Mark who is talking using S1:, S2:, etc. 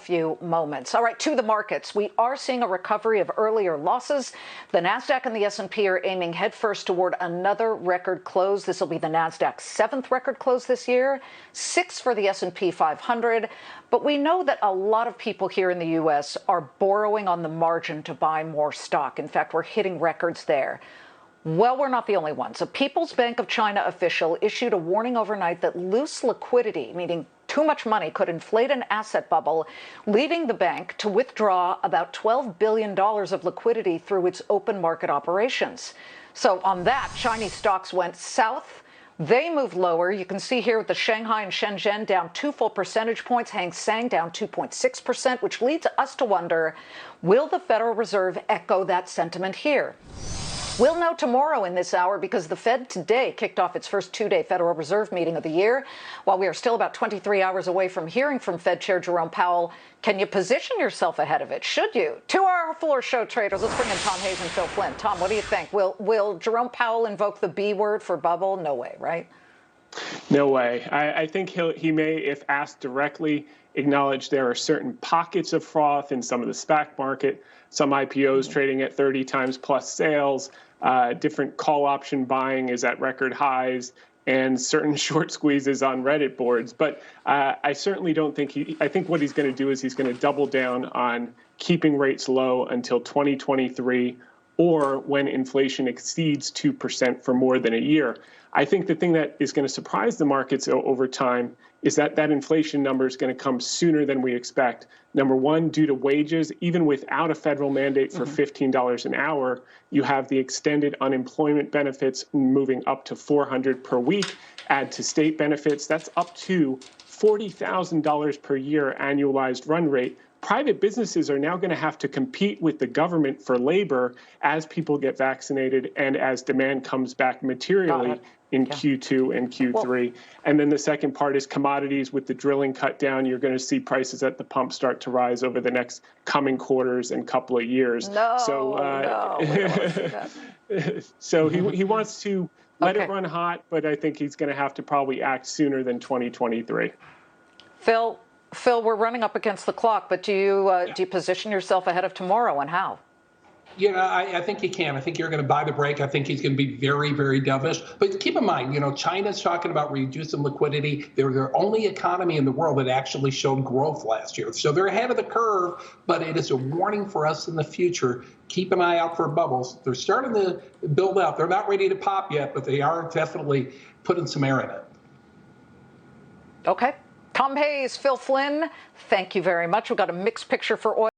S1: few moments. All right, to the markets. We are seeing a recovery of earlier losses. The Nasdaq and the S&P are aiming headfirst toward another record close. This will be the Nasdaq's 7th record close this year, 6th for the S&P 500. But we know that a lot of people here in the U.S. are borrowing on the margin to buy more stock. In fact, we're hitting records there. Well, we're not the only ones. A People's Bank of China official issued a warning overnight that loose liquidity, meaning too much money, could inflate an asset bubble, leading the bank to withdraw about $12 billion of liquidity through its open market operations. So on that, Chinese stocks went south. They moved lower. You can see here with the Shanghai and Shenzhen down 2 full percentage points, Hang Seng down 2.6%, which leads us to wonder, will the Federal Reserve echo that sentiment here? We'll know tomorrow in this hour because the Fed today kicked off its first two-day Federal Reserve meeting of the year. While we are still about 23 hours away from hearing from Fed Chair Jerome Powell, can you position yourself ahead of it? Should you? To our floor show traders, let's bring in Tom Hayes and Phil Flynn. Tom, what do you think? Will Jerome Powell invoke the B word for bubble? No way, right?
S2: No way. I think he may, if asked directly, acknowledge there are certain pockets of froth in some of the SPAC market, some IPOs trading at 30 times plus sales, different call option buying is at record highs, and certain short squeezes on Reddit boards. But I certainly don't think I think what he's going to do is he's going to double down on keeping rates low until 2023 or when inflation exceeds 2% for more than a year. I think the thing that is going to surprise the markets over time is that inflation number is going to come sooner than we expect. Number one, due to wages, even without a federal mandate for $15 an hour, you have the extended unemployment benefits moving up to $400 per week. Add to state benefits, that's up to $40,000 per year annualized run rate. Private businesses are now going to have to compete with the government for labor as people get vaccinated and as demand comes back materially in Q2 and Q3. And then the second part is commodities. With the drilling cut down, you're going to see prices at the pump start to rise over the next coming quarters and couple of years.
S1: We don't want to see that.
S2: So he wants to let it run hot, but I think he's going to have to probably act sooner than 2023.
S1: Phil, we're running up against the clock, but do you position yourself ahead of tomorrow, and how?
S3: I think he can. I think you're going to buy the break. I think he's going to be very, very dovish. But keep in mind, China's talking about reducing liquidity. They're the only economy in the world that actually showed growth last year. So they're ahead of the curve, but it is a warning for us in the future. Keep an eye out for bubbles. They're starting to build up. They're not ready to pop yet, but they are definitely putting some air in it.
S1: Okay. Tom Hayes, Phil Flynn, thank you very much. We've got a mixed picture for oil.